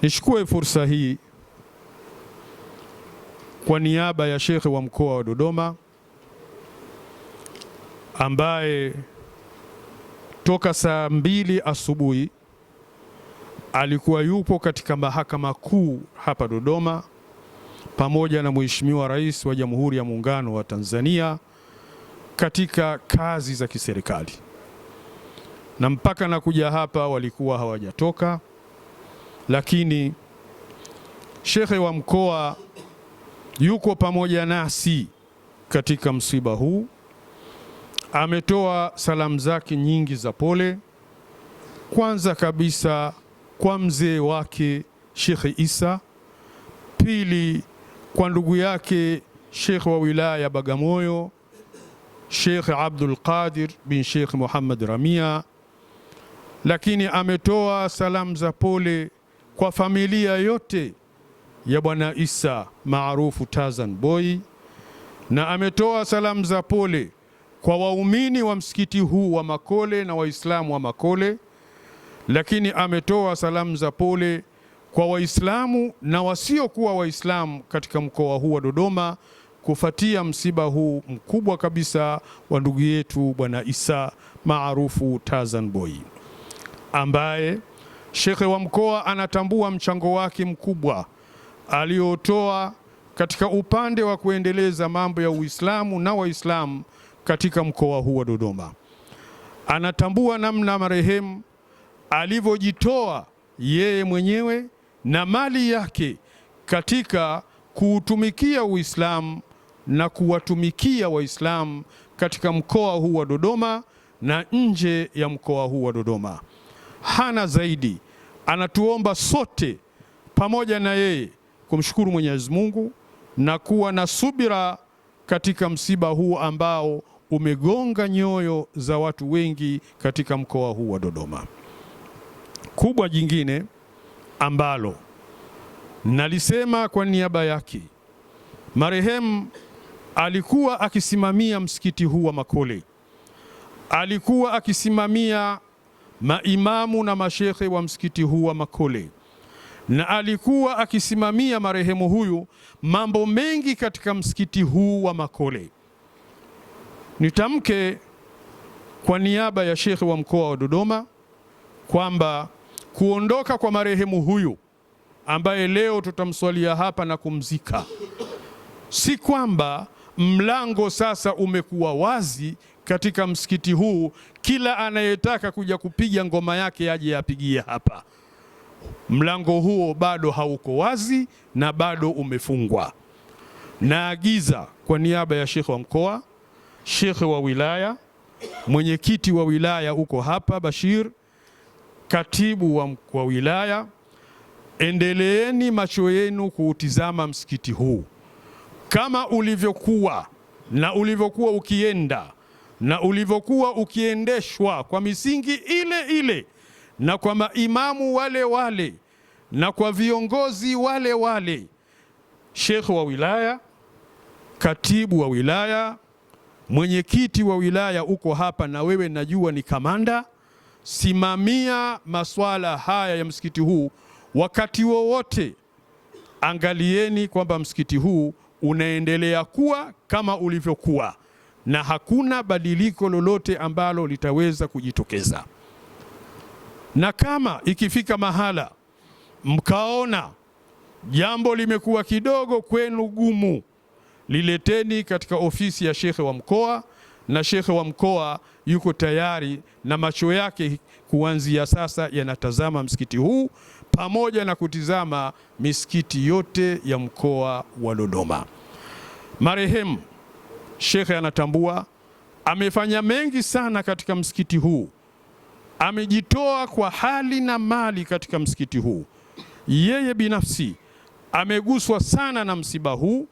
Nichukue fursa hii kwa niaba ya Shekhe wa mkoa wa Dodoma ambaye toka saa 2 asubuhi alikuwa yupo katika mahakama kuu hapa Dodoma pamoja na Mheshimiwa Rais wa Jamhuri ya Muungano wa Tanzania katika kazi za kiserikali, na mpaka na kuja hapa walikuwa hawajatoka, lakini Shekhe wa mkoa yuko pamoja nasi katika msiba huu. Ametoa salamu zake nyingi za pole, kwanza kabisa kwa mzee wake Sheikh Isa, pili kwa ndugu yake Sheikh wa wilaya Bagamoyo Sheikh Abdul Qadir bin Sheikh Muhammad Ramia, lakini ametoa salamu za pole kwa familia yote ya Bwana Isa maarufu Tazan Boy, na ametoa salamu za pole kwa waumini wa msikiti huu wa Makole na Waislamu wa Makole, lakini ametoa salamu za pole kwa Waislamu na wasiokuwa Waislamu katika mkoa huu wa Dodoma kufuatia msiba huu mkubwa kabisa wa ndugu yetu Bwana Isa maarufu Tazan Boy, ambaye Shekhe wa mkoa anatambua mchango wake mkubwa aliotoa katika upande wa kuendeleza mambo ya Uislamu na Waislamu katika mkoa huu wa Dodoma. Anatambua namna marehemu alivyojitoa yeye mwenyewe na mali yake katika kuutumikia Uislamu na kuwatumikia Waislamu katika mkoa huu wa Dodoma na nje ya mkoa huu wa Dodoma. Hana zaidi, anatuomba sote pamoja na yeye kumshukuru Mwenyezi Mungu na kuwa na subira katika msiba huu ambao umegonga nyoyo za watu wengi katika mkoa huu wa Dodoma. Kubwa jingine ambalo nalisema kwa niaba yake, marehemu alikuwa akisimamia msikiti huu wa Makole, alikuwa akisimamia maimamu na mashekhe wa msikiti huu wa Makole, na alikuwa akisimamia marehemu huyu mambo mengi katika msikiti huu wa Makole. Nitamke kwa niaba ya Shekhe wa mkoa wa Dodoma kwamba kuondoka kwa marehemu huyu ambaye leo tutamswalia hapa na kumzika, si kwamba mlango sasa umekuwa wazi katika msikiti huu, kila anayetaka kuja kupiga ngoma yake aje apigie hapa. Mlango huo bado hauko wazi na bado umefungwa. Naagiza kwa niaba ya Shekhe wa mkoa, Shekhe wa wilaya, mwenyekiti wa wilaya uko hapa Bashir, katibu wa wilaya, endeleeni macho yenu kuutizama msikiti huu kama ulivyokuwa na ulivyokuwa ukienda na ulivyokuwa ukiendeshwa kwa misingi ile ile na kwa maimamu wale wale na kwa viongozi wale wale. Shekhe wa wilaya, katibu wa wilaya, mwenyekiti wa wilaya uko hapa na wewe najua ni kamanda. Simamia masuala haya ya msikiti huu wakati wowote. Angalieni kwamba msikiti huu unaendelea kuwa kama ulivyokuwa na hakuna badiliko lolote ambalo litaweza kujitokeza. Na kama ikifika mahala mkaona jambo limekuwa kidogo kwenu gumu, lileteni katika ofisi ya Shekhe wa mkoa, na Shekhe wa mkoa yuko tayari na macho yake kuanzia sasa yanatazama msikiti huu pamoja na kutizama misikiti yote ya mkoa wa Dodoma. Marehemu Shekhe anatambua amefanya mengi sana katika msikiti huu, amejitoa kwa hali na mali katika msikiti huu. Yeye binafsi ameguswa sana na msiba huu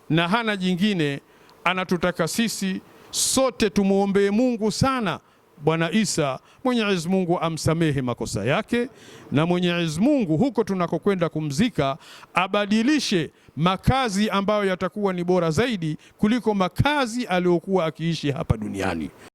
na hana jingine, anatutaka sisi sote tumuombee Mungu sana Bwana Isa, Mwenyezi Mungu amsamehe makosa yake, na Mwenyezi Mungu huko tunakokwenda kumzika abadilishe makazi ambayo yatakuwa ni bora zaidi kuliko makazi aliyokuwa akiishi hapa duniani.